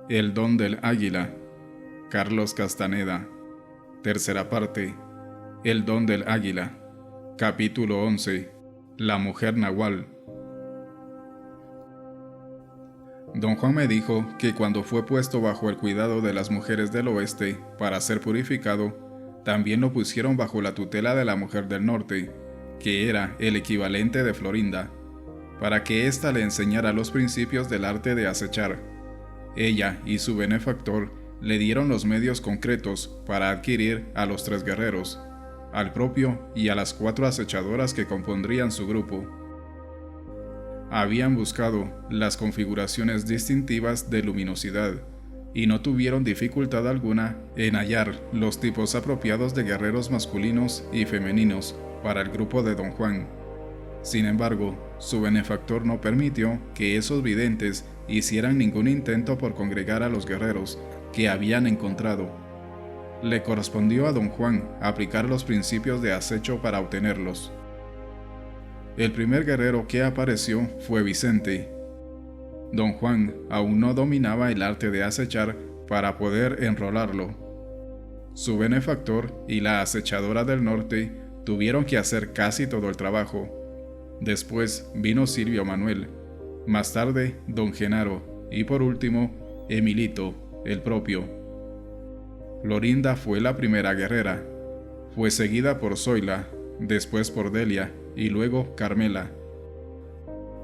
El don del águila. Carlos Castaneda. Tercera parte. El don del águila. Capítulo 11. La mujer nahual. Don Juan me dijo que cuando fue puesto bajo el cuidado de las mujeres del oeste para ser purificado, también lo pusieron bajo la tutela de la mujer del norte, que era el equivalente de Florinda, para que ésta le enseñara los principios del arte de acechar. Ella y su benefactor le dieron los medios concretos para adquirir a los 3 guerreros, al propio y a las 4 acechadoras que compondrían su grupo. Habían buscado las configuraciones distintivas de luminosidad y no tuvieron dificultad alguna en hallar los tipos apropiados de guerreros masculinos y femeninos para el grupo de Don Juan. Sin embargo, su benefactor no permitió que esos videntes hicieran ningún intento por congregar a los guerreros que habían encontrado. Le correspondió a Don Juan aplicar los principios de acecho para obtenerlos. El primer guerrero que apareció fue Vicente. Don Juan aún no dominaba el arte de acechar para poder enrolarlo. Su benefactor y la acechadora del norte tuvieron que hacer casi todo el trabajo. Después vino Silvio Manuel, más tarde Don Genaro y por último Emilito, el propio. Florinda fue la primera guerrera. Fue seguida por Zoila, después por Delia y luego Carmela.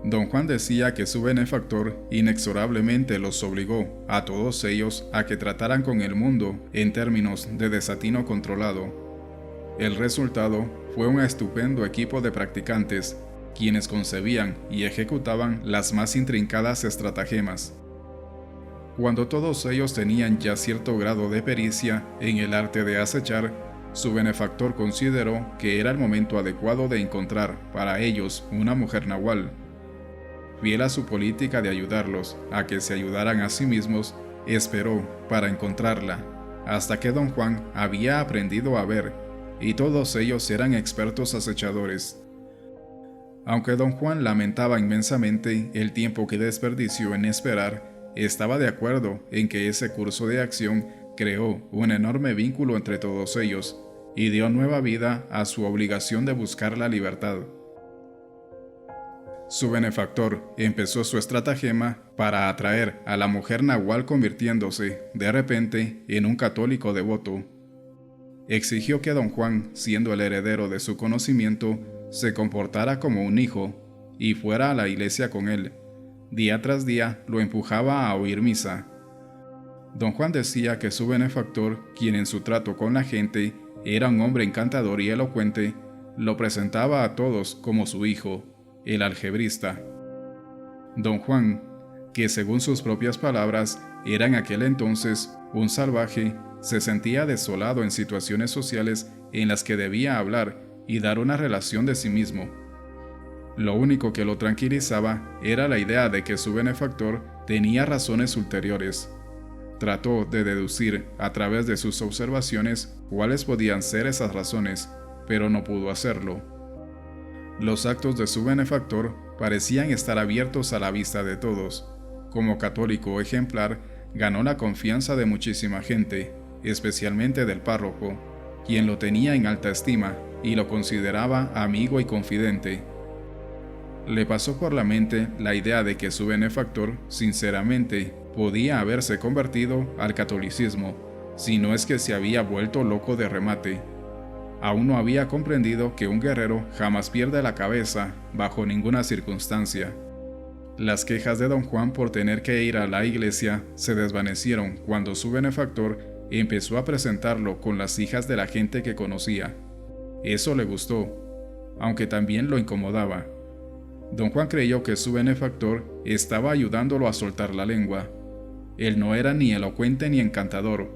Don Juan decía que su benefactor inexorablemente los obligó a todos ellos a que trataran con el mundo en términos de desatino controlado. El resultado fue un estupendo equipo de practicantes, quienes concebían y ejecutaban las más intrincadas estratagemas. Cuando todos ellos tenían ya cierto grado de pericia en el arte de acechar, su benefactor consideró que era el momento adecuado de encontrar para ellos una mujer nahual. Fiel a su política de ayudarlos a que se ayudaran a sí mismos, esperó para encontrarla, hasta que Don Juan había aprendido a ver, y todos ellos eran expertos acechadores. Aunque Don Juan lamentaba inmensamente el tiempo que desperdició en esperar, estaba de acuerdo en que ese curso de acción creó un enorme vínculo entre todos ellos y dio nueva vida a su obligación de buscar la libertad. Su benefactor empezó su estratagema para atraer a la mujer nahual convirtiéndose, de repente, en un católico devoto. Exigió que Don Juan, siendo el heredero de su conocimiento, se comportara como un hijo y fuera a la iglesia con él. Día tras día lo empujaba a oír misa. Don Juan decía que su benefactor, quien en su trato con la gente era un hombre encantador y elocuente, lo presentaba a todos como su hijo, el algebrista. Don Juan, que según sus propias palabras era en aquel entonces un salvaje, se sentía desolado en situaciones sociales en las que debía hablar y dar una relación de sí mismo. Lo único que lo tranquilizaba era la idea de que su benefactor tenía razones ulteriores. Trató de deducir a través de sus observaciones cuáles podían ser esas razones, pero no pudo hacerlo. Los actos de su benefactor parecían estar abiertos a la vista de todos. Como católico ejemplar, ganó la confianza de muchísima gente, especialmente del párroco, quien lo tenía en alta estima y lo consideraba amigo y confidente. Le pasó por la mente la idea de que su benefactor, sinceramente, podía haberse convertido al catolicismo, si no es que se había vuelto loco de remate. Aún no había comprendido que un guerrero jamás pierde la cabeza bajo ninguna circunstancia. Las quejas de Don Juan por tener que ir a la iglesia se desvanecieron cuando su benefactor empezó a presentarlo con las hijas de la gente que conocía. Eso le gustó, aunque también lo incomodaba. Don Juan creyó que su benefactor estaba ayudándolo a soltar la lengua. Él no era ni elocuente ni encantador,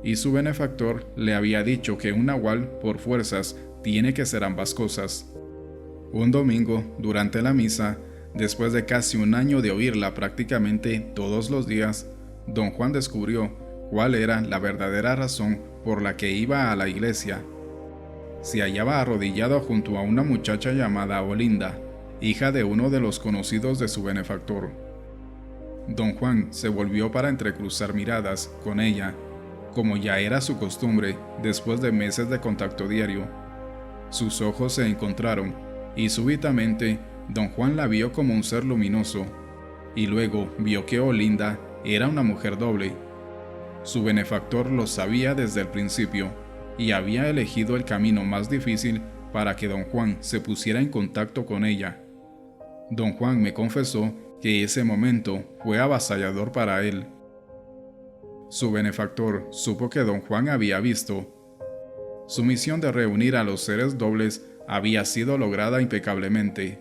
y su benefactor le había dicho que un nahual, por fuerzas, tiene que ser ambas cosas. Un domingo, durante la misa, después de casi un año de oírla prácticamente todos los días, Don Juan descubrió cuál era la verdadera razón por la que iba a la iglesia. Se hallaba arrodillado junto a una muchacha llamada Olinda, hija de uno de los conocidos de su benefactor. don Juan se volvió para entrecruzar miradas con ella, como ya era su costumbre después de meses de contacto diario. Sus ojos se encontraron y súbitamente don Juan la vio como un ser luminoso, y luego vio que Olinda era una mujer doble. Su benefactor lo sabía desde el principio y había elegido el camino más difícil para que don Juan se pusiera en contacto con ella. Don Juan me confesó que ese momento fue avasallador para él. Su benefactor supo que don Juan había visto. Su misión de reunir a los seres dobles había sido lograda impecablemente.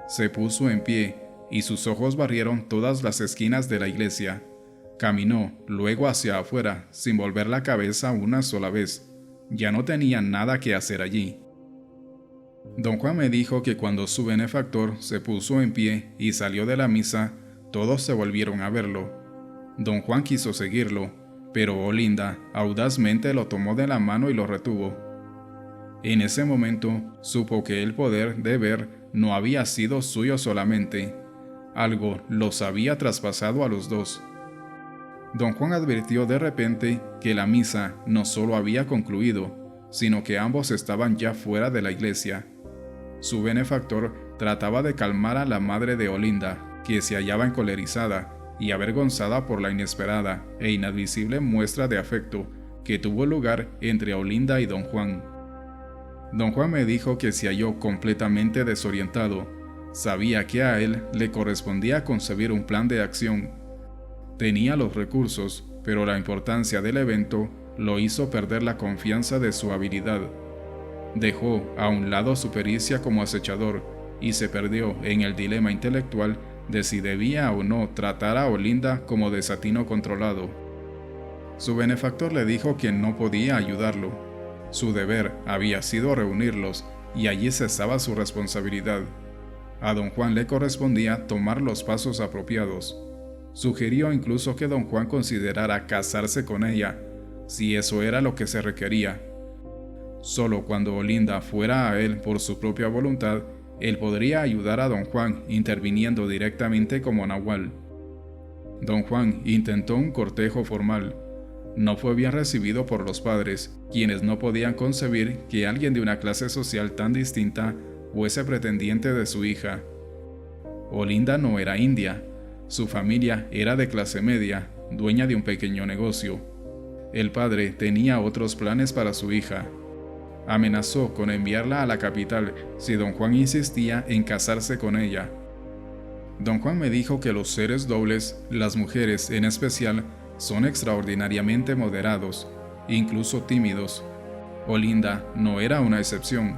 Se puso en pie y sus ojos barrieron todas las esquinas de la iglesia. Caminó luego hacia afuera sin volver la cabeza una sola vez. Ya no tenía nada que hacer allí. Don Juan me dijo que cuando su benefactor se puso en pie y salió de la misa, todos se volvieron a verlo. Don Juan quiso seguirlo, pero Olinda audazmente lo tomó de la mano y lo retuvo. En ese momento supo que el poder de ver no había sido suyo solamente, algo los había traspasado a los dos. Don Juan advirtió de repente que la misa no solo había concluido, sino que ambos estaban ya fuera de la iglesia. Su benefactor trataba de calmar a la madre de Olinda, que se hallaba encolerizada y avergonzada por la inesperada e inadmisible muestra de afecto que tuvo lugar entre Olinda y don Juan. Don Juan me dijo que se halló completamente desorientado. Sabía que a él le correspondía concebir un plan de acción. Tenía los recursos, pero la importancia del evento lo hizo perder la confianza de su habilidad. Dejó a un lado su pericia como acechador y se perdió en el dilema intelectual de si debía o no tratar a Olinda como desatino controlado. Su benefactor le dijo que no podía ayudarlo. Su deber había sido reunirlos y allí cesaba su responsabilidad. A don Juan le correspondía tomar los pasos apropiados. Sugirió incluso que don Juan considerara casarse con ella, si eso era lo que se requería. Solo cuando Olinda fuera a él por su propia voluntad, él podría ayudar a don Juan interviniendo directamente como nahual. Don Juan intentó un cortejo formal. No fue bien recibido por los padres, quienes no podían concebir que alguien de una clase social tan distinta fuese pretendiente de su hija. Olinda no era india. Su familia era de clase media, dueña de un pequeño negocio. El padre tenía otros planes para su hija. Amenazó con enviarla a la capital si don Juan insistía en casarse con ella. Don Juan me dijo que los seres dobles, las mujeres en especial, son extraordinariamente moderados, incluso tímidos. Olinda no era una excepción.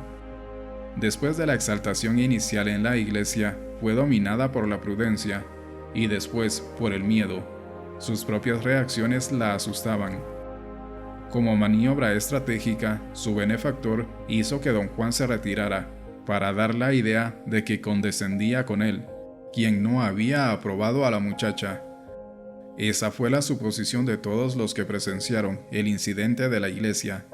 Después de la exaltación inicial en la iglesia, fue dominada por la prudencia y después por el miedo. Sus propias reacciones la asustaban. Como maniobra estratégica, su benefactor hizo que don Juan se retirara para dar la idea de que condescendía con él, quien no había aprobado a la muchacha. Esa fue la suposición de todos los que presenciaron el incidente de la iglesia.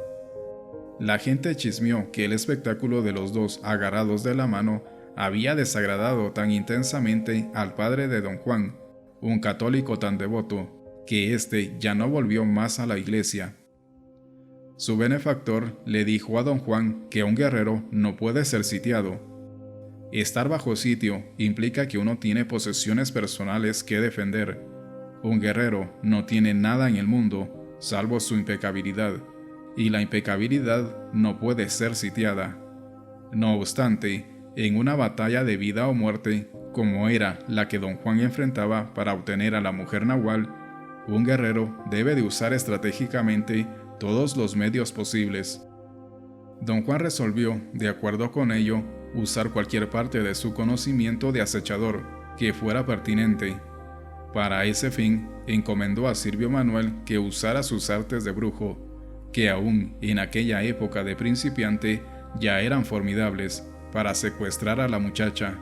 La gente chismeó que el espectáculo de los dos agarrados de la mano había desagradado tan intensamente al padre de don Juan, un católico tan devoto, que éste ya no volvió más a la iglesia. Su benefactor le dijo a don Juan que un guerrero no puede ser sitiado. Estar bajo sitio implica que uno tiene posesiones personales que defender. Un guerrero no tiene nada en el mundo, salvo su impecabilidad, y la impecabilidad no puede ser sitiada. No obstante, en una batalla de vida o muerte, como era la que don Juan enfrentaba para obtener a la mujer nahual, un guerrero debe de usar estratégicamente todos los medios posibles. Don Juan resolvió, de acuerdo con ello, usar cualquier parte de su conocimiento de acechador que fuera pertinente. Para ese fin, encomendó a Silvio Manuel que usara sus artes de brujo, que aún en aquella época de principiante ya eran formidables, para secuestrar a la muchacha.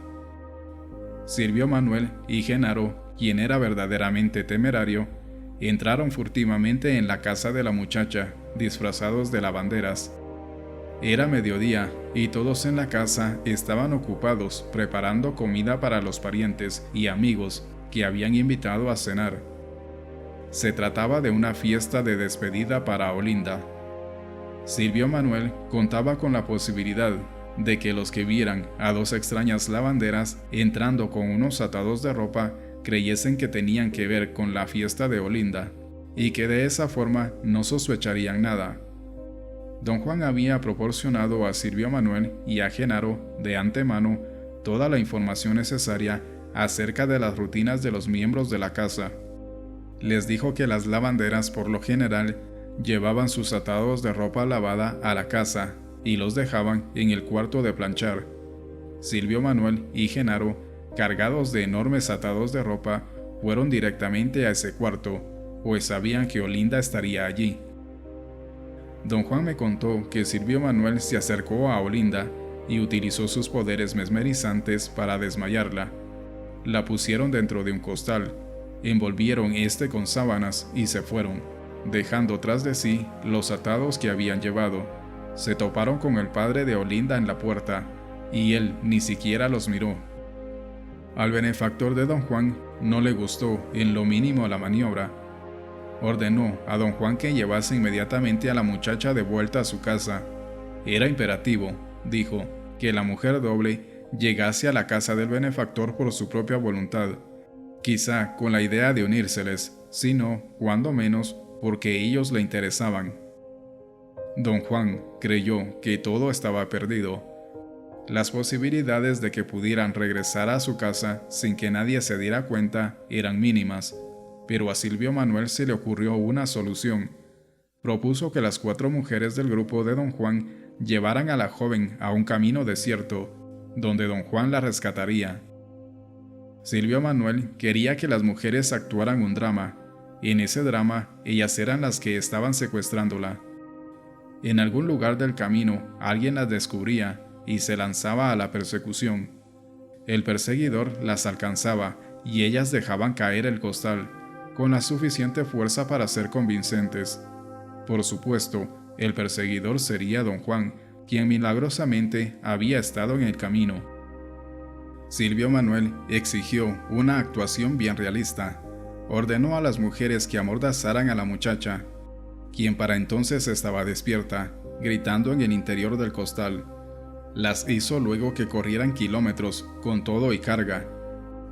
Silvio Manuel y Genaro, quien era verdaderamente temerario, entraron furtivamente en la casa de la muchacha, disfrazados de lavanderas. Era mediodía y todos en la casa estaban ocupados preparando comida para los parientes y amigos que habían invitado a cenar. Se trataba de una fiesta de despedida para Olinda. Silvio Manuel contaba con la posibilidad de que los que vieran a dos extrañas lavanderas entrando con unos atados de ropa creyesen que tenían que ver con la fiesta de Olinda, y que de esa forma no sospecharían nada. Don Juan había proporcionado a Silvio Manuel y a Genaro de antemano toda la información necesaria acerca de las rutinas de los miembros de la casa. Les dijo que las lavanderas por lo general llevaban sus atados de ropa lavada a la casa y los dejaban en el cuarto de planchar. Silvio Manuel y Genaro, cargados de enormes atados de ropa, fueron directamente a ese cuarto, pues sabían que Olinda estaría allí. Don Juan me contó que Silvio Manuel se acercó a Olinda y utilizó sus poderes mesmerizantes para desmayarla. La pusieron dentro de un costal, envolvieron este con sábanas y se fueron, dejando tras de sí los atados que habían llevado. Se toparon con el padre de Olinda en la puerta, y él ni siquiera los miró. Al benefactor de don Juan no le gustó en lo mínimo la maniobra. Ordenó a don Juan que llevase inmediatamente a la muchacha de vuelta a su casa. Era imperativo, dijo, que la mujer doble llegase a la casa del benefactor por su propia voluntad, quizá con la idea de unírseles, sino, cuando menos, porque ellos le interesaban. Don Juan creyó que todo estaba perdido. Las posibilidades de que pudieran regresar a su casa sin que nadie se diera cuenta eran mínimas, pero a Silvio Manuel se le ocurrió una solución. Propuso que las 4 mujeres del grupo de don Juan llevaran a la joven a un camino desierto, donde don Juan la rescataría. Silvio Manuel quería que las mujeres actuaran un drama. En ese drama, ellas eran las que estaban secuestrándola. En algún lugar del camino, alguien las descubría y se lanzaba a la persecución. El perseguidor las alcanzaba y ellas dejaban caer el costal, con la suficiente fuerza para ser convincentes. Por supuesto, el perseguidor sería don Juan, quien milagrosamente había estado en el camino. Silvio Manuel exigió una actuación bien realista. Ordenó a las mujeres que amordazaran a la muchacha, quien para entonces estaba despierta, gritando en el interior del costal. Las hizo luego que corrieran kilómetros con todo y carga.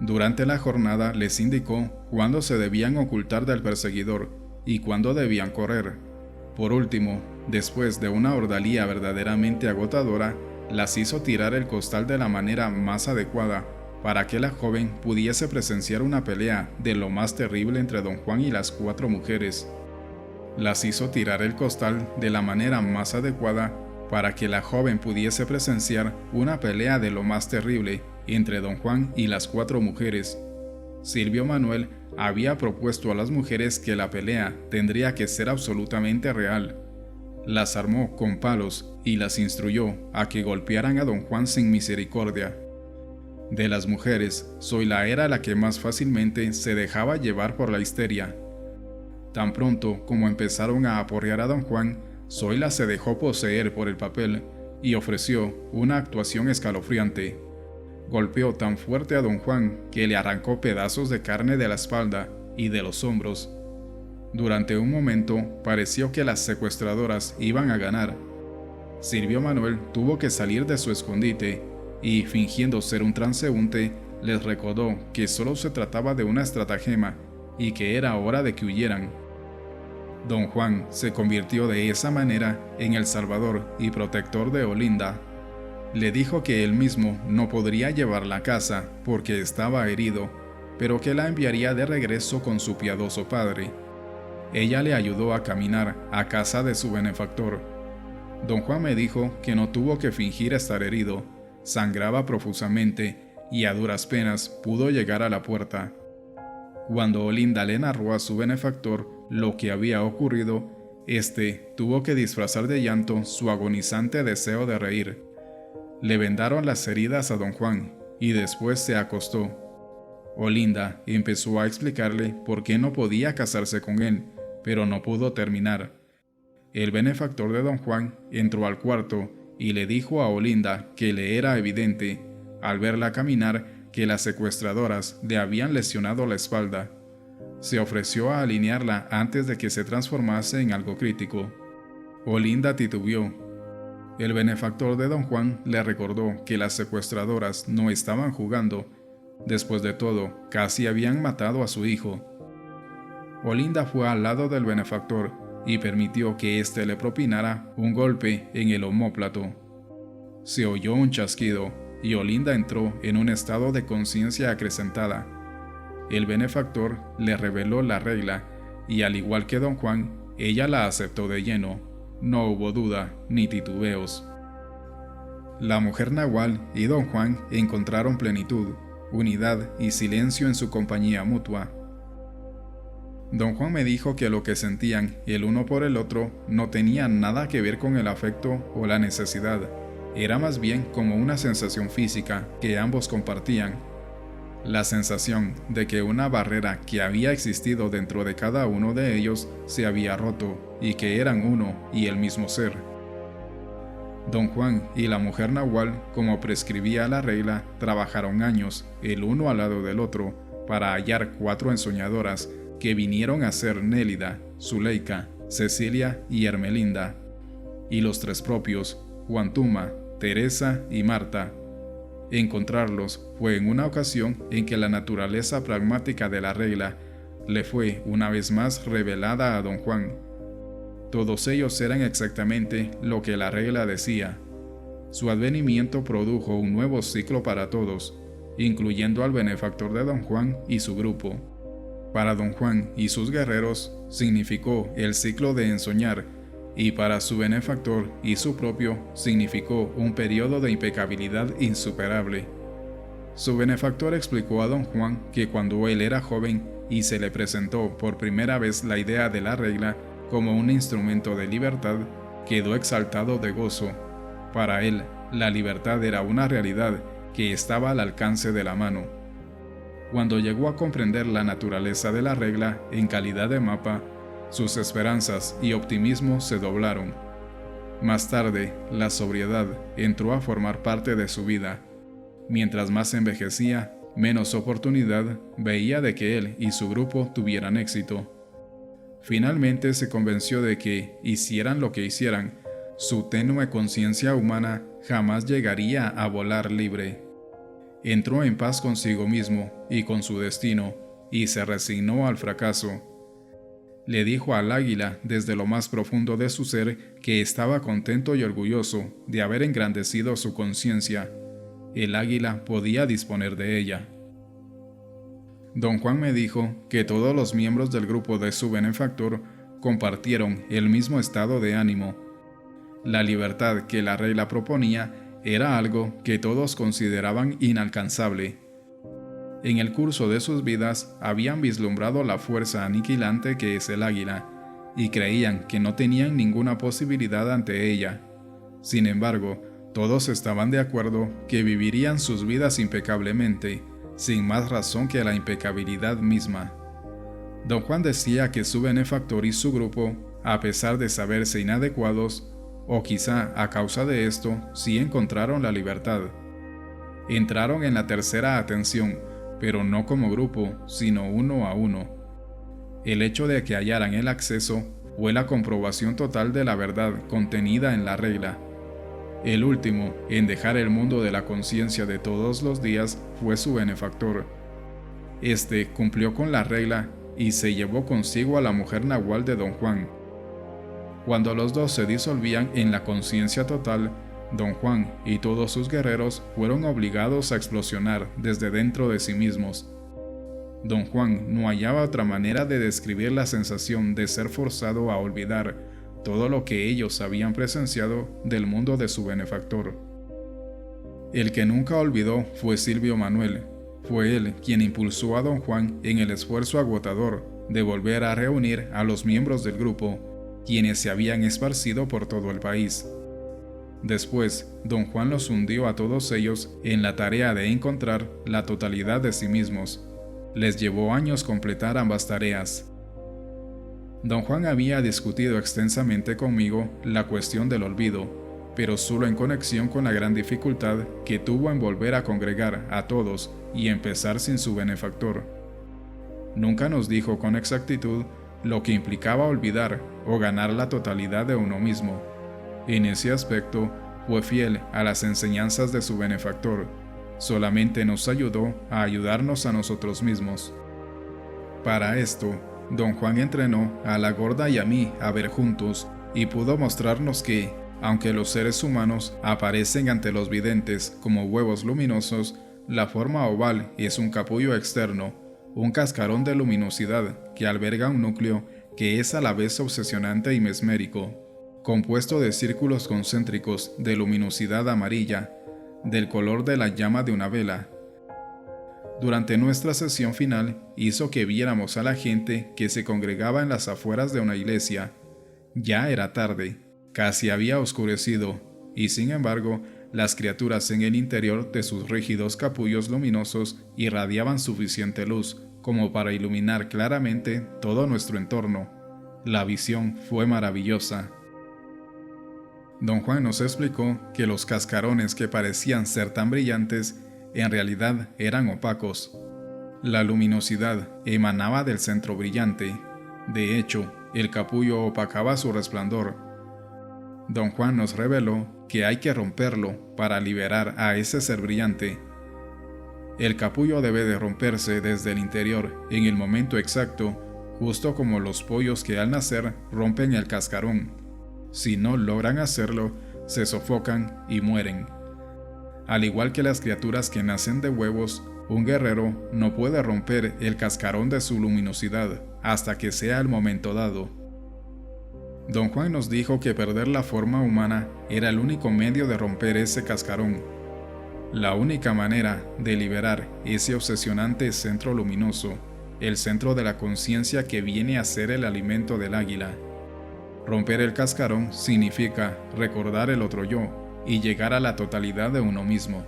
Durante la jornada les indicó cuándo se debían ocultar del perseguidor y cuándo debían correr. Por último, después de una ordalía verdaderamente agotadora, las hizo tirar el costal de la manera más adecuada para que la joven pudiese presenciar una pelea de lo más terrible entre don Juan y las 4 mujeres. Las hizo tirar el costal de la manera más adecuada para que la joven pudiese presenciar una pelea de lo más terrible entre don Juan y las 4 mujeres. Silvio Manuel había propuesto a las mujeres que la pelea tendría que ser absolutamente real. Las armó con palos y las instruyó a que golpearan a don Juan sin misericordia. De las mujeres, Zoila era la que más fácilmente se dejaba llevar por la histeria. Tan pronto como empezaron a aporrear a don Juan, Zoila se dejó poseer por el papel y ofreció una actuación escalofriante. Golpeó tan fuerte a don Juan que le arrancó pedazos de carne de la espalda y de los hombros. Durante un momento pareció que las secuestradoras iban a ganar. Silvio Manuel tuvo que salir de su escondite y, fingiendo ser un transeúnte, les recordó que solo se trataba de una estratagema y que era hora de que huyeran. Don Juan se convirtió de esa manera en el salvador y protector de Olinda. Le dijo que él mismo no podría llevarla a casa porque estaba herido, pero que la enviaría de regreso con su piadoso padre. Ella le ayudó a caminar a casa de su benefactor. Don Juan me dijo que no tuvo que fingir estar herido, sangraba profusamente y a duras penas pudo llegar a la puerta. Cuando Olinda le narró a su benefactor lo que había ocurrido, este tuvo que disfrazar de llanto su agonizante deseo de reír. Le vendaron las heridas a don Juan y después se acostó. Olinda empezó a explicarle por qué no podía casarse con él, pero no pudo terminar. El benefactor de don Juan entró al cuarto y le dijo a Olinda que le era evidente, al verla caminar, que las secuestradoras le habían lesionado la espalda. Se ofreció a alinearla antes de que se transformase en algo crítico. Olinda titubeó. El benefactor de don Juan le recordó que las secuestradoras no estaban jugando. Después de todo, casi habían matado a su hijo. Olinda fue al lado del benefactor y permitió que éste le propinara un golpe en el omóplato. Se oyó un chasquido y Olinda entró en un estado de conciencia acrecentada. El benefactor le reveló la regla y, al igual que don Juan, ella la aceptó de lleno. No hubo duda ni titubeos. La mujer nahual y don Juan encontraron plenitud, unidad y silencio en su compañía mutua. Don Juan me dijo que lo que sentían el uno por el otro no tenía nada que ver con el afecto o la necesidad. Era más bien como una sensación física que ambos compartían. La sensación de que una barrera que había existido dentro de cada uno de ellos se había roto y que eran uno y el mismo ser. Don Juan y la mujer nahual, como prescribía la regla, trabajaron años, el uno al lado del otro, para hallar 4 ensoñadoras que vinieron a ser Nélida, Zuleika, Cecilia y Hermelinda, y los 3 propios, Juantuma, Teresa y Marta. Encontrarlos fue en una ocasión en que la naturaleza pragmática de la regla le fue una vez más revelada a don Juan. Todos ellos eran exactamente lo que la regla decía. Su advenimiento produjo un nuevo ciclo para todos, incluyendo al benefactor de don Juan y su grupo. Para don Juan y sus guerreros significó el ciclo de ensoñar, y para su benefactor y su propio significó un periodo de impecabilidad insuperable. Su benefactor explicó a don Juan que cuando él era joven y se le presentó por primera vez la idea de la regla como un instrumento de libertad, quedó exaltado de gozo. Para él, la libertad era una realidad que estaba al alcance de la mano. Cuando llegó a comprender la naturaleza de la regla en calidad de mapa, sus esperanzas y optimismo se doblaron. Más tarde, la sobriedad entró a formar parte de su vida. Mientras más envejecía, menos oportunidad veía de que él y su grupo tuvieran éxito. Finalmente se convenció de que, hicieran lo que hicieran, su tenue conciencia humana jamás llegaría a volar libre. Entró en paz consigo mismo y con su destino, y se resignó al fracaso. Le dijo al águila desde lo más profundo de su ser que estaba contento y orgulloso de haber engrandecido su conciencia. El águila podía disponer de ella. Don Juan me dijo que todos los miembros del grupo de su benefactor compartieron el mismo estado de ánimo. La libertad que la regla proponía era algo que todos consideraban inalcanzable. En el curso de sus vidas habían vislumbrado la fuerza aniquilante que es el águila, y creían que no tenían ninguna posibilidad ante ella. Sin embargo, todos estaban de acuerdo que vivirían sus vidas impecablemente, sin más razón que la impecabilidad misma. Don Juan decía que su benefactor y su grupo, a pesar de saberse inadecuados, o quizá a causa de esto, sí encontraron la libertad. Entraron en la tercera atención, pero no como grupo, sino uno a uno. El hecho de que hallaran el acceso fue la comprobación total de la verdad contenida en la regla. El último en dejar el mundo de la conciencia de todos los días fue su benefactor. Este cumplió con la regla y se llevó consigo a la mujer nahual de don Juan. Cuando los dos se disolvían en la conciencia total, don Juan y todos sus guerreros fueron obligados a explosionar desde dentro de sí mismos. Don Juan no hallaba otra manera de describir la sensación de ser forzado a olvidar todo lo que ellos habían presenciado del mundo de su benefactor. El que nunca olvidó fue Silvio Manuel. Fue él quien impulsó a don Juan en el esfuerzo agotador de volver a reunir a los miembros del grupo, quienes se habían esparcido por todo el país. Después, don Juan los hundió a todos ellos en la tarea de encontrar la totalidad de sí mismos. Les llevó años completar ambas tareas. Don Juan había discutido extensamente conmigo la cuestión del olvido, pero solo en conexión con la gran dificultad que tuvo en volver a congregar a todos y empezar sin su benefactor. Nunca nos dijo con exactitud lo que implicaba olvidar o ganar la totalidad de uno mismo. En ese aspecto, fue fiel a las enseñanzas de su benefactor. Solamente nos ayudó a ayudarnos a nosotros mismos. Para esto, Don Juan entrenó a la gorda y a mí a ver juntos y pudo mostrarnos que, aunque los seres humanos aparecen ante los videntes como huevos luminosos, la forma oval es un capullo externo, un cascarón de luminosidad que alberga un núcleo que es a la vez obsesionante y mesmérico, compuesto de círculos concéntricos de luminosidad amarilla, del color de la llama de una vela. Durante nuestra sesión final hizo que viéramos a la gente que se congregaba en las afueras de una iglesia. Ya era tarde, casi había oscurecido, y sin embargo, las criaturas en el interior de sus rígidos capullos luminosos irradiaban suficiente luz como para iluminar claramente todo nuestro entorno. La visión fue maravillosa. Don Juan nos explicó que los cascarones que parecían ser tan brillantes en realidad eran opacos. La luminosidad emanaba del centro brillante. De hecho, el capullo opacaba su resplandor. Don Juan nos reveló que hay que romperlo para liberar a ese ser brillante. El capullo debe de romperse desde el interior en el momento exacto, justo como los pollos que al nacer rompen el cascarón. Si no logran hacerlo, se sofocan y mueren. Al igual que las criaturas que nacen de huevos, un guerrero no puede romper el cascarón de su luminosidad hasta que sea el momento dado. Don Juan nos dijo que perder la forma humana era el único medio de romper ese cascarón. La única manera de liberar ese obsesionante centro luminoso, el centro de la conciencia que viene a ser el alimento del águila. Romper el cascarón significa recordar el otro yo y llegar a la totalidad de uno mismo.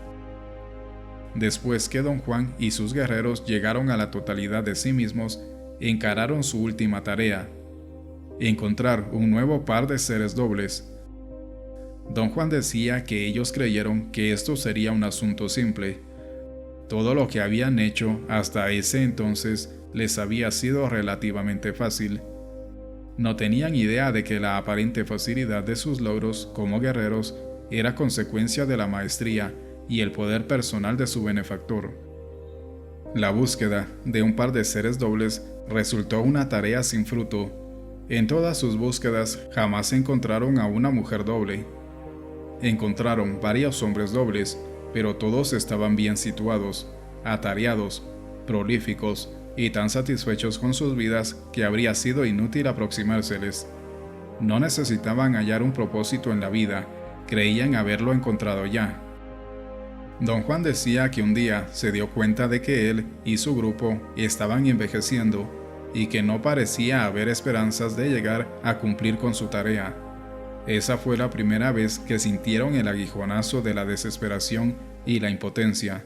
Después que Don Juan y sus guerreros llegaron a la totalidad de sí mismos, encararon su última tarea: encontrar un nuevo par de seres dobles. Don Juan decía que ellos creyeron que esto sería un asunto simple. Todo lo que habían hecho hasta ese entonces les había sido relativamente fácil. No tenían idea de que la aparente facilidad de sus logros como guerreros era consecuencia de la maestría y el poder personal de su benefactor. La búsqueda de un par de seres dobles resultó una tarea sin fruto. En todas sus búsquedas jamás encontraron a una mujer doble. Encontraron varios hombres dobles, pero todos estaban bien situados, atareados, prolíficos y tan satisfechos con sus vidas que habría sido inútil aproximárseles. No necesitaban hallar un propósito en la vida, creían haberlo encontrado ya. Don Juan decía que un día se dio cuenta de que él y su grupo estaban envejeciendo y que no parecía haber esperanzas de llegar a cumplir con su tarea. Esa fue la primera vez que sintieron el aguijonazo de la desesperación y la impotencia.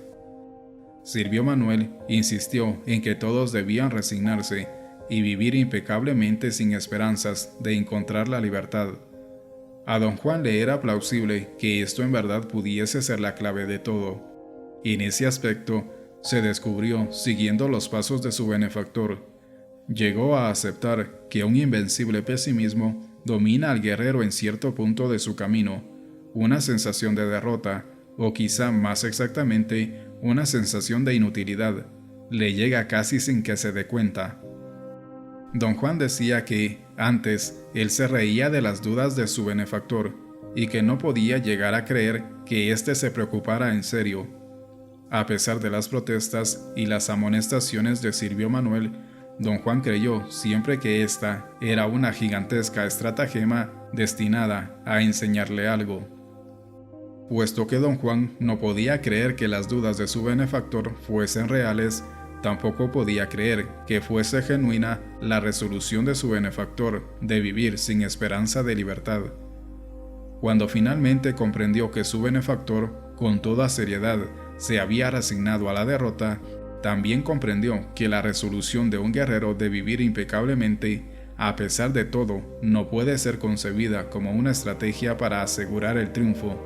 Silvio Manuel insistió en que todos debían resignarse y vivir impecablemente sin esperanzas de encontrar la libertad. A Don Juan le era plausible que esto en verdad pudiese ser la clave de todo. En ese aspecto, se descubrió siguiendo los pasos de su benefactor. Llegó a aceptar que un invencible pesimismo domina al guerrero en cierto punto de su camino, una sensación de derrota, o quizá más exactamente, una sensación de inutilidad, le llega casi sin que se dé cuenta. Don Juan decía que, antes, él se reía de las dudas de su benefactor, y que no podía llegar a creer que éste se preocupara en serio. A pesar de las protestas y las amonestaciones de Silvio Manuel, Don Juan creyó siempre que esta era una gigantesca estratagema destinada a enseñarle algo. Puesto que Don Juan no podía creer que las dudas de su benefactor fuesen reales, tampoco podía creer que fuese genuina la resolución de su benefactor de vivir sin esperanza de libertad. Cuando finalmente comprendió que su benefactor, con toda seriedad, se había resignado a la derrota, también comprendió que la resolución de un guerrero de vivir impecablemente, a pesar de todo, no puede ser concebida como una estrategia para asegurar el triunfo.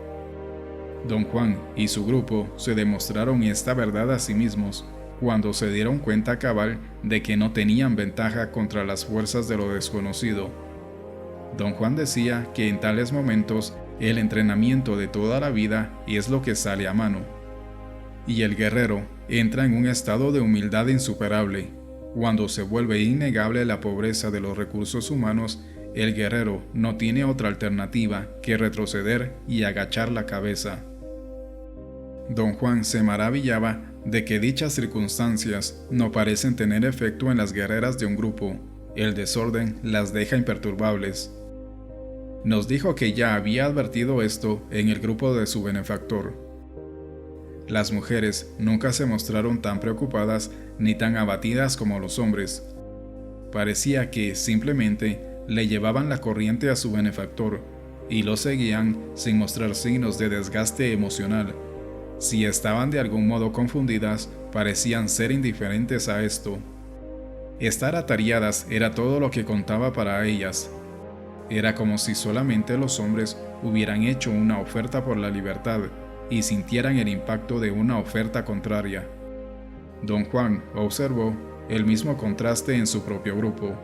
Don Juan y su grupo se demostraron esta verdad a sí mismos cuando se dieron cuenta cabal de que no tenían ventaja contra las fuerzas de lo desconocido. Don Juan decía que en tales momentos el entrenamiento de toda la vida es lo que sale a mano, y el guerrero entra en un estado de humildad insuperable. Cuando se vuelve innegable la pobreza de los recursos humanos, el guerrero no tiene otra alternativa que retroceder y agachar la cabeza. Don Juan se maravillaba de que dichas circunstancias no parecen tener efecto en las guerreras de un grupo. El desorden las deja imperturbables. Nos dijo que ya había advertido esto en el grupo de su benefactor. Las mujeres nunca se mostraron tan preocupadas ni tan abatidas como los hombres. Parecía que simplemente le llevaban la corriente a su benefactor y lo seguían sin mostrar signos de desgaste emocional. Si estaban de algún modo confundidas, parecían ser indiferentes a esto. Estar atareadas era todo lo que contaba para ellas. Era como si solamente los hombres hubieran hecho una oferta por la libertad y sintieran el impacto de una oferta contraria. Don Juan observó el mismo contraste en su propio grupo.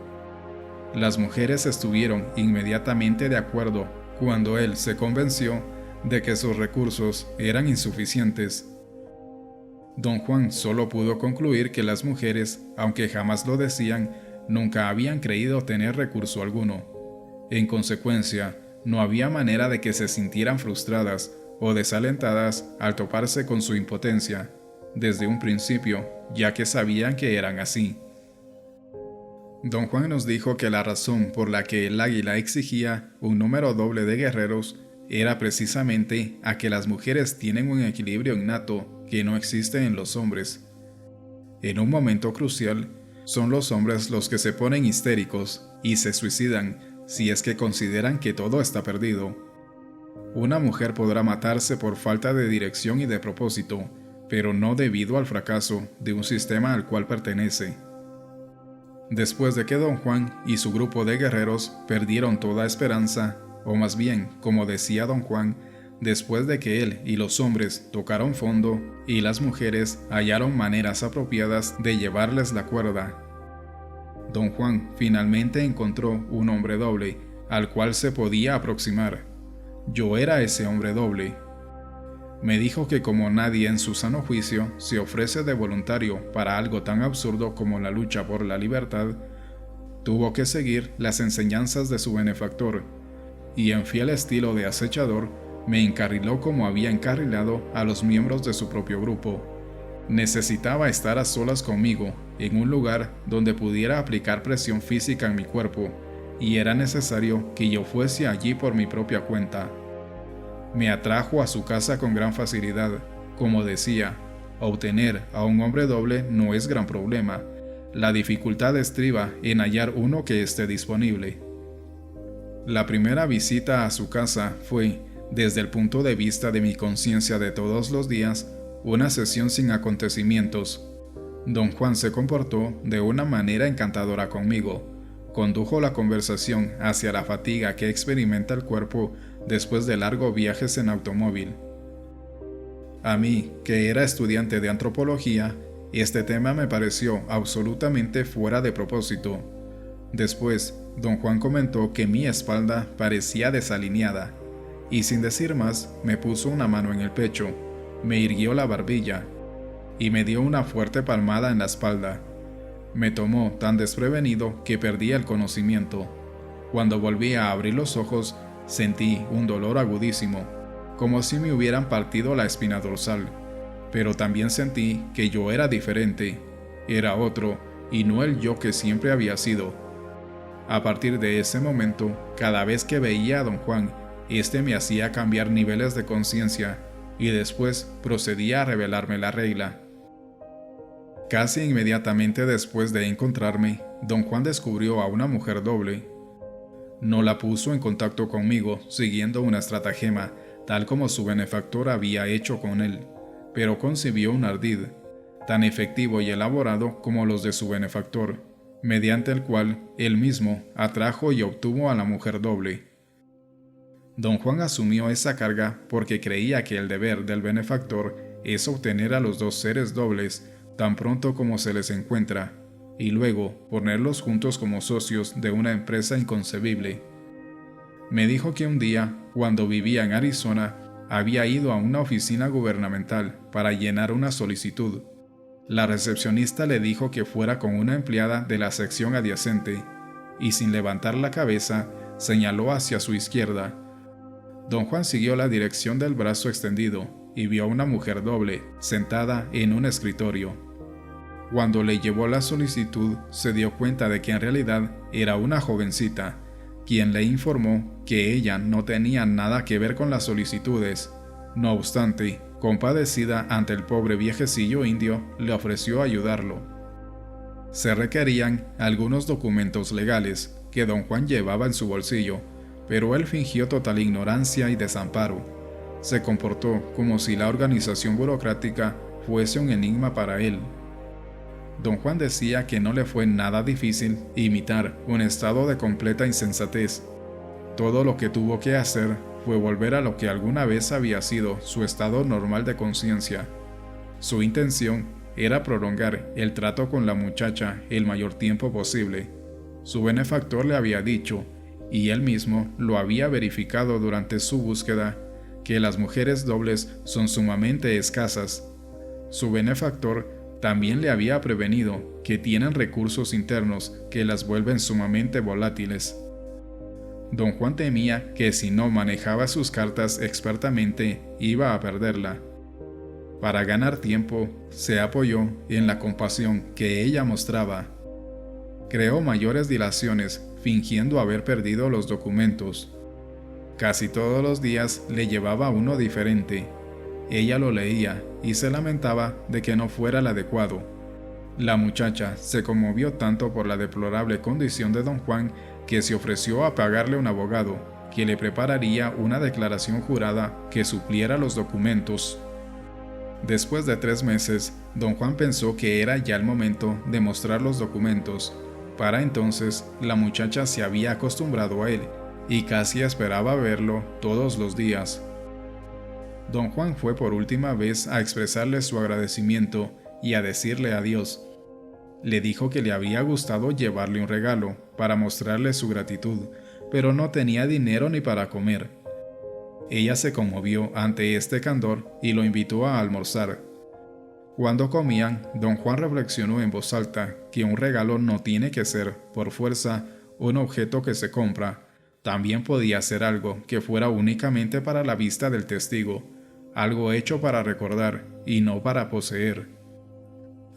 Las mujeres estuvieron inmediatamente de acuerdo cuando él se convenció de que sus recursos eran insuficientes. Don Juan solo pudo concluir que las mujeres, aunque jamás lo decían, nunca habían creído tener recurso alguno. En consecuencia, no había manera de que se sintieran frustradas o desalentadas al toparse con su impotencia, desde un principio, ya que sabían que eran así. Don Juan nos dijo que la razón por la que el águila exigía un número doble de guerreros era precisamente a que las mujeres tienen un equilibrio innato que no existe en los hombres. En un momento crucial, son los hombres los que se ponen histéricos y se suicidan si es que consideran que todo está perdido. Una mujer podrá matarse por falta de dirección y de propósito, pero no debido al fracaso de un sistema al cual pertenece. Después de que Don Juan y su grupo de guerreros perdieron toda esperanza, o más bien, como decía Don Juan, después de que él y los hombres tocaron fondo y las mujeres hallaron maneras apropiadas de llevarles la cuerda, Don Juan finalmente encontró un hombre doble al cual se podía aproximar. Yo era ese hombre doble. Me dijo que como nadie en su sano juicio se ofrece de voluntario para algo tan absurdo como la lucha por la libertad, tuvo que seguir las enseñanzas de su benefactor, y en fiel estilo de acechador, me encarriló como había encarrilado a los miembros de su propio grupo. Necesitaba estar a solas conmigo, en un lugar donde pudiera aplicar presión física en mi cuerpo, y era necesario que yo fuese allí por mi propia cuenta. Me atrajo a su casa con gran facilidad. Como decía, obtener a un hombre doble no es gran problema. La dificultad estriba en hallar uno que esté disponible. La primera visita a su casa fue, desde el punto de vista de mi conciencia de todos los días, una sesión sin acontecimientos. Don Juan se comportó de una manera encantadora conmigo. Condujo la conversación hacia la fatiga que experimenta el cuerpo después de largos viajes en automóvil. A mí, que era estudiante de antropología, este tema me pareció absolutamente fuera de propósito. Después, Don Juan comentó que mi espalda parecía desalineada, y sin decir más, me puso una mano en el pecho, me irguió la barbilla, y me dio una fuerte palmada en la espalda. Me tomó tan desprevenido que perdí el conocimiento. Cuando volví a abrir los ojos, sentí un dolor agudísimo, como si me hubieran partido la espina dorsal, pero también sentí que yo era diferente, era otro, y no el yo que siempre había sido. A partir de ese momento, cada vez que veía a Don Juan, este me hacía cambiar niveles de conciencia, y después procedía a revelarme la regla. Casi inmediatamente después de encontrarme, Don Juan descubrió a una mujer doble. No la puso en contacto conmigo, siguiendo una estratagema, tal como su benefactor había hecho con él, pero concibió un ardid, tan efectivo y elaborado como los de su benefactor, mediante el cual él mismo atrajo y obtuvo a la mujer doble. Don Juan asumió esa carga porque creía que el deber del benefactor es obtener a los dos seres dobles tan pronto como se les encuentra, y luego ponerlos juntos como socios de una empresa inconcebible. Me dijo que un día, cuando vivía en Arizona, había ido a una oficina gubernamental para llenar una solicitud. La recepcionista le dijo que fuera con una empleada de la sección adyacente, y sin levantar la cabeza, señaló hacia su izquierda. Don Juan siguió la dirección del brazo extendido y vio a una mujer doble sentada en un escritorio. Cuando le llevó la solicitud, se dio cuenta de que en realidad era una jovencita, quien le informó que ella no tenía nada que ver con las solicitudes. No obstante, compadecida ante el pobre viejecillo indio, le ofreció ayudarlo. Se requerían algunos documentos legales que don Juan llevaba en su bolsillo, pero él fingió total ignorancia y desamparo. Se comportó como si la organización burocrática fuese un enigma para él. Don Juan decía que no le fue nada difícil imitar un estado de completa insensatez. Todo lo que tuvo que hacer fue volver a lo que alguna vez había sido su estado normal de conciencia. Su intención era prolongar el trato con la muchacha el mayor tiempo posible. Su benefactor le había dicho, y él mismo lo había verificado durante su búsqueda, que las mujeres dobles son sumamente escasas. Su benefactor también le había prevenido que tienen recursos internos que las vuelven sumamente volátiles. Don Juan temía que si no manejaba sus cartas expertamente iba a perderla. Para ganar tiempo, se apoyó en la compasión que ella mostraba. Creó mayores dilaciones fingiendo haber perdido los documentos. Casi todos los días le llevaba uno diferente. Ella lo leía y se lamentaba de que no fuera el adecuado. La muchacha se conmovió tanto por la deplorable condición de don Juan que se ofreció a pagarle un abogado que le prepararía una declaración jurada que supliera los documentos. Después de 3 meses, don Juan pensó que era ya el momento de mostrar los documentos. Para entonces, la muchacha se había acostumbrado a él y casi esperaba verlo todos los días. Don Juan fue por última vez a expresarle su agradecimiento y a decirle adiós. Le dijo que le había gustado llevarle un regalo para mostrarle su gratitud, pero no tenía dinero ni para comer. Ella se conmovió ante este candor y lo invitó a almorzar. Cuando comían, don Juan reflexionó en voz alta que un regalo no tiene que ser, por fuerza, un objeto que se compra. También podía ser algo que fuera únicamente para la vista del testigo, algo hecho para recordar y no para poseer.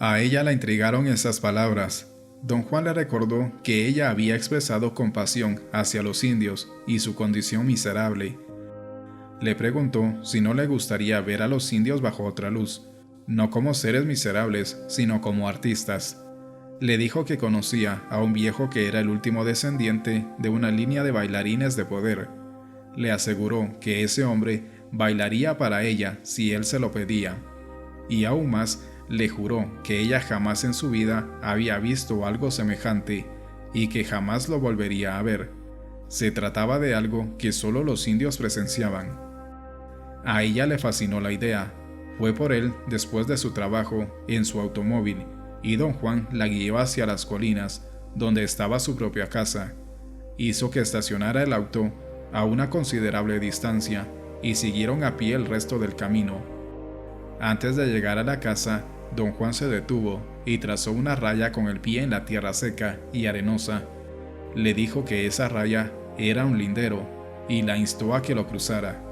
A ella la intrigaron esas palabras. Don Juan le recordó que ella había expresado compasión hacia los indios y su condición miserable. Le preguntó si no le gustaría ver a los indios bajo otra luz, no como seres miserables, sino como artistas. Le dijo que conocía a un viejo que era el último descendiente de una línea de bailarines de poder. Le aseguró que ese hombre bailaría para ella si él se lo pedía. Y aún más, le juró que ella jamás en su vida había visto algo semejante y que jamás lo volvería a ver. Se trataba de algo que solo los indios presenciaban. A ella le fascinó la idea. Fue por él después de su trabajo en su automóvil y don Juan la guió hacia las colinas, donde estaba su propia casa. Hizo que estacionara el auto a una considerable distancia y siguieron a pie el resto del camino. Antes de llegar a la casa, don Juan se detuvo y trazó una raya con el pie en la tierra seca y arenosa. Le dijo que esa raya era un lindero y la instó a que lo cruzara.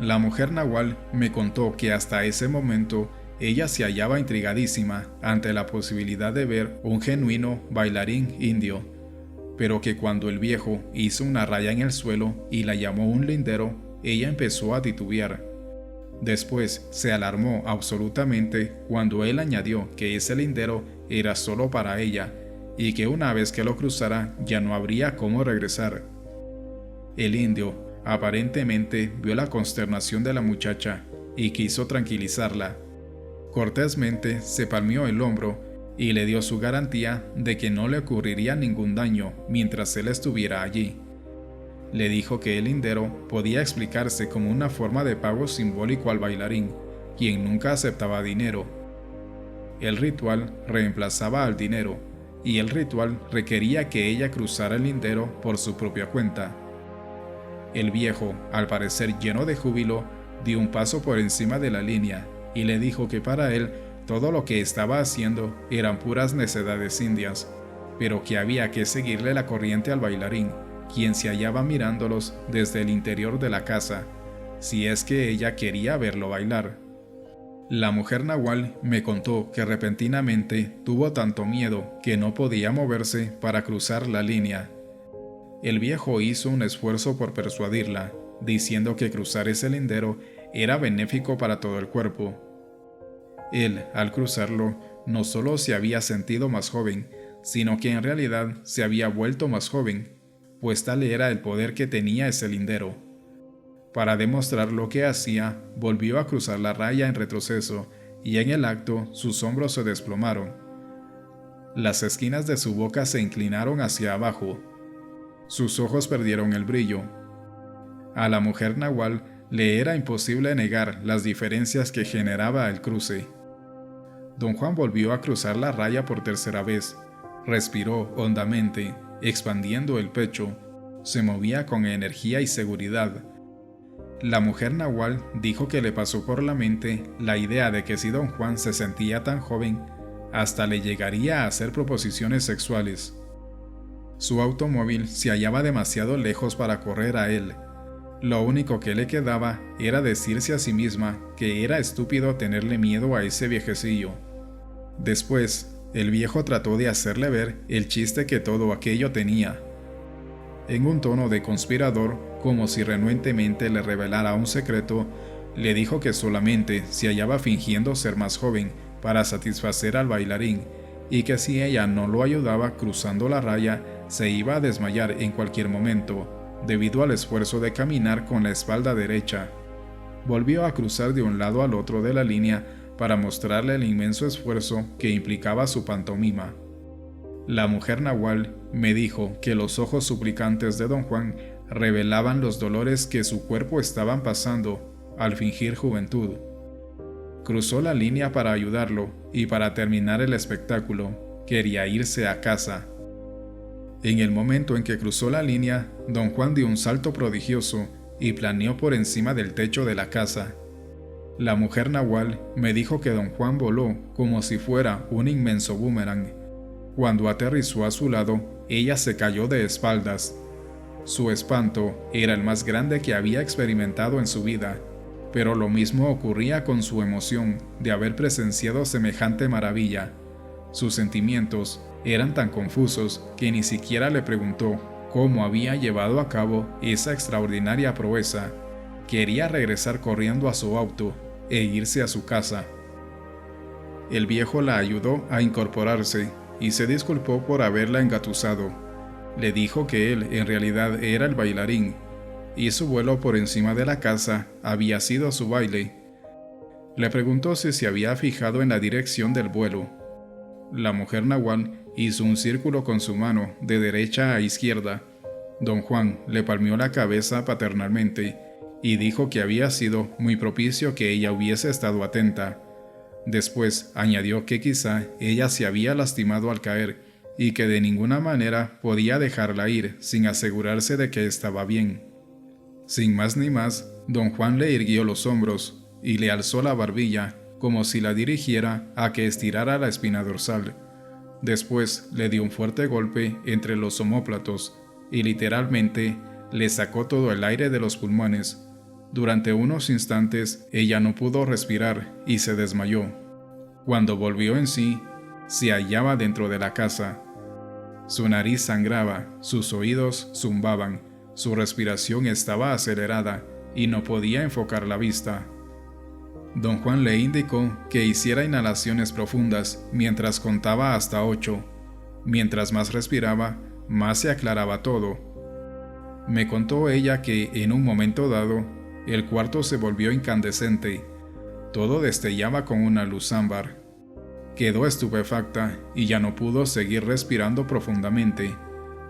La mujer nahual me contó que hasta ese momento ella se hallaba intrigadísima ante la posibilidad de ver un genuino bailarín indio, pero que cuando el viejo hizo una raya en el suelo y la llamó un lindero, ella empezó a titubear. Después se alarmó absolutamente cuando él añadió que ese lindero era solo para ella y que una vez que lo cruzara ya no habría cómo regresar. El indio aparentemente vio la consternación de la muchacha y quiso tranquilizarla. Cortésmente se palmeó el hombro y le dio su garantía de que no le ocurriría ningún daño mientras él estuviera allí. le dijo que el lindero podía explicarse como una forma de pago simbólico al bailarín, quien nunca aceptaba dinero. El ritual reemplazaba al dinero, y el ritual requería que ella cruzara el lindero por su propia cuenta. El viejo, al parecer lleno de júbilo, dio un paso por encima de la línea y le dijo que para él todo lo que estaba haciendo eran puras necedades indias, pero que había que seguirle la corriente al bailarín, quien se hallaba mirándolos desde el interior de la casa, si es que ella quería verlo bailar. La mujer nahual me contó que repentinamente tuvo tanto miedo que no podía moverse para cruzar la línea. El viejo hizo un esfuerzo por persuadirla, diciendo que cruzar ese lindero era benéfico para todo el cuerpo. Él, al cruzarlo, no solo se había sentido más joven, sino que en realidad se había vuelto más joven, pues tal era el poder que tenía ese lindero. Para demostrar lo que hacía, volvió a cruzar la raya en retroceso, y en el acto sus hombros se desplomaron. Las esquinas de su boca se inclinaron hacia abajo. Sus ojos perdieron el brillo. A la mujer nahual le era imposible negar las diferencias que generaba el cruce. Don Juan volvió a cruzar la raya por tercera vez. Respiró hondamente, expandiendo el pecho. Se movía con energía y seguridad. La mujer nahual dijo que le pasó por la mente la idea de que si Don Juan se sentía tan joven, hasta le llegaría a hacer proposiciones sexuales. Su automóvil se hallaba demasiado lejos para correr a él. Lo único que le quedaba era decirse a sí misma que era estúpido tenerle miedo a ese viejecillo. Después, el viejo trató de hacerle ver el chiste que todo aquello tenía. En un tono de conspirador, como si renuentemente le revelara un secreto, le dijo que solamente se hallaba fingiendo ser más joven para satisfacer al bailarín, y que si ella no lo ayudaba cruzando la raya, se iba a desmayar en cualquier momento, debido al esfuerzo de caminar con la espalda derecha. Volvió a cruzar de un lado al otro de la línea para mostrarle el inmenso esfuerzo que implicaba su pantomima. La mujer nahual me dijo que los ojos suplicantes de Don Juan revelaban los dolores que su cuerpo estaban pasando al fingir juventud. Cruzó la línea para ayudarlo y para terminar el espectáculo. Quería irse a casa. En el momento en que cruzó la línea, Don Juan dio un salto prodigioso y planeó por encima del techo de la casa. La mujer nahual me dijo que Don Juan voló como si fuera un inmenso boomerang. Cuando aterrizó a su lado, ella se cayó de espaldas. Su espanto era el más grande que había experimentado en su vida, pero lo mismo ocurría con su emoción de haber presenciado semejante maravilla. Sus sentimientos eran tan confusos que ni siquiera le preguntó cómo había llevado a cabo esa extraordinaria proeza. Quería regresar corriendo a su auto e irse a su casa. El viejo la ayudó a incorporarse y se disculpó por haberla engatusado. Le dijo que él en realidad era el bailarín, y su vuelo por encima de la casa había sido su baile. Le preguntó si se había fijado en la dirección del vuelo. La mujer nahual hizo un círculo con su mano de derecha a izquierda. Don Juan le palmeó la cabeza paternalmente y dijo que había sido muy propicio que ella hubiese estado atenta. Después añadió que quizá ella se había lastimado al caer y que de ninguna manera podía dejarla ir sin asegurarse de que estaba bien. Sin más ni más, Don Juan le irguió los hombros y le alzó la barbilla como si la dirigiera a que estirara la espina dorsal. Después le dio un fuerte golpe entre los omóplatos y literalmente le sacó todo el aire de los pulmones. Durante unos instantes ella no pudo respirar y se desmayó. Cuando volvió en sí, se hallaba dentro de la casa. Su nariz sangraba, sus oídos zumbaban, su respiración estaba acelerada y no podía enfocar la vista. Don Juan le indicó que hiciera inhalaciones profundas mientras contaba hasta 8. Mientras más respiraba, más se aclaraba todo. Me contó ella que en un momento dado, el cuarto se volvió incandescente. Todo destellaba con una luz ámbar. Quedó estupefacta y ya no pudo seguir respirando profundamente.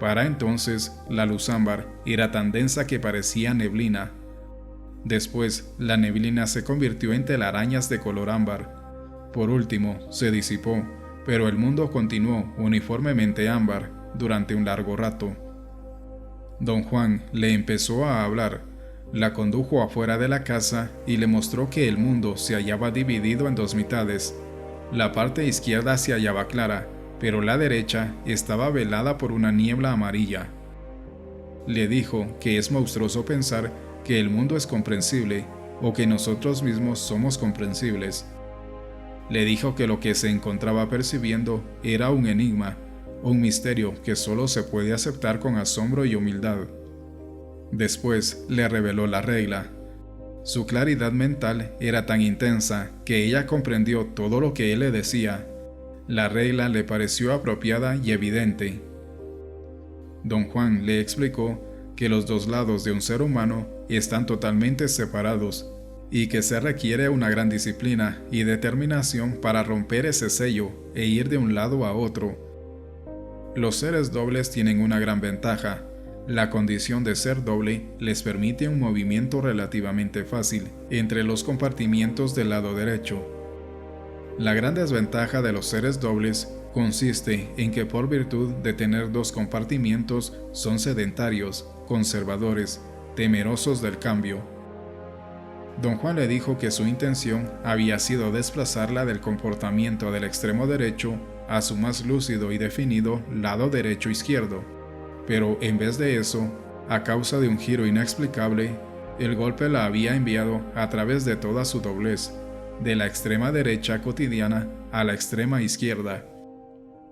Para entonces, la luz ámbar era tan densa que parecía neblina. Después, la neblina se convirtió en telarañas de color ámbar. Por último, se disipó, pero el mundo continuó uniformemente ámbar durante un largo rato. Don Juan le empezó a hablar, la condujo afuera de la casa y le mostró que el mundo se hallaba dividido en dos mitades. La parte izquierda se hallaba clara, pero la derecha estaba velada por una niebla amarilla. Le dijo que es monstruoso pensar que el mundo es comprensible o que nosotros mismos somos comprensibles. Le dijo que lo que se encontraba percibiendo era un enigma, un misterio que solo se puede aceptar con asombro y humildad. Después le reveló la regla. Su claridad mental era tan intensa que ella comprendió todo lo que él le decía. La regla le pareció apropiada y evidente. Don Juan le explicó que los dos lados de un ser humano están totalmente separados y que se requiere una gran disciplina y determinación para romper ese sello e ir de un lado a otro. Los seres dobles tienen una gran ventaja. La condición de ser doble les permite un movimiento relativamente fácil entre los compartimientos del lado derecho. La gran desventaja de los seres dobles consiste en que por virtud de tener dos compartimientos son sedentarios, conservadores, temerosos del cambio. Don Juan le dijo que su intención había sido desplazarla del comportamiento del extremo derecho a su más lúcido y definido lado derecho-izquierdo, pero en vez de eso, a causa de un giro inexplicable, el golpe la había enviado a través de toda su doblez, de la extrema derecha cotidiana a la extrema izquierda.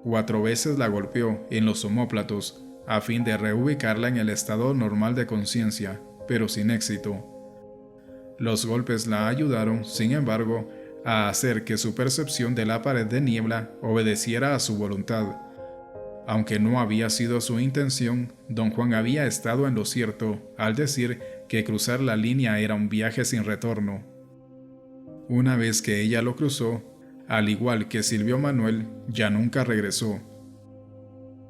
4 veces la golpeó en los omóplatos a fin de reubicarla en el estado normal de conciencia, pero sin éxito. Los golpes la ayudaron, sin embargo, a hacer que su percepción de la pared de niebla obedeciera a su voluntad. Aunque no había sido su intención, Don Juan había estado en lo cierto al decir que cruzar la línea era un viaje sin retorno. Una vez que ella lo cruzó, al igual que Silvio Manuel, ya nunca regresó.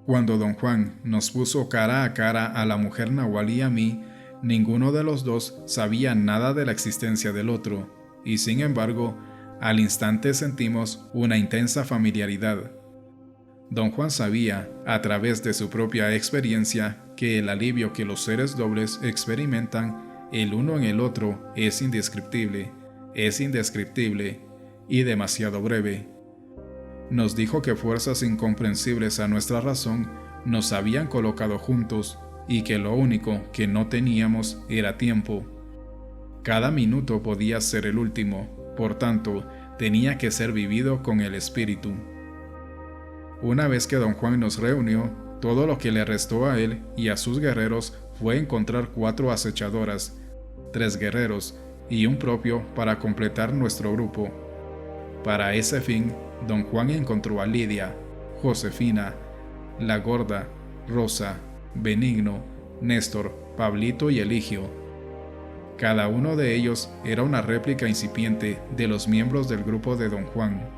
Cuando Don Juan nos puso cara a cara a la mujer nahual y a mí, ninguno de los dos sabía nada de la existencia del otro, y sin embargo, al instante sentimos una intensa familiaridad. Don Juan sabía, a través de su propia experiencia, que el alivio que los seres dobles experimentan el uno en el otro es indescriptible y demasiado breve. Nos dijo que fuerzas incomprensibles a nuestra razón nos habían colocado juntos y que lo único que no teníamos era tiempo. Cada minuto podía ser el último, por tanto, tenía que ser vivido con el espíritu. Una vez que Don Juan nos reunió, todo lo que le restó a él y a sus guerreros fue encontrar 4 acechadoras, 3 guerreros y un propio para completar nuestro grupo. Para ese fin, Don Juan encontró a Lidia, Josefina, la Gorda, Rosa, Benigno, Néstor, Pablito y Eligio. Cada uno de ellos era una réplica incipiente de los miembros del grupo de Don Juan.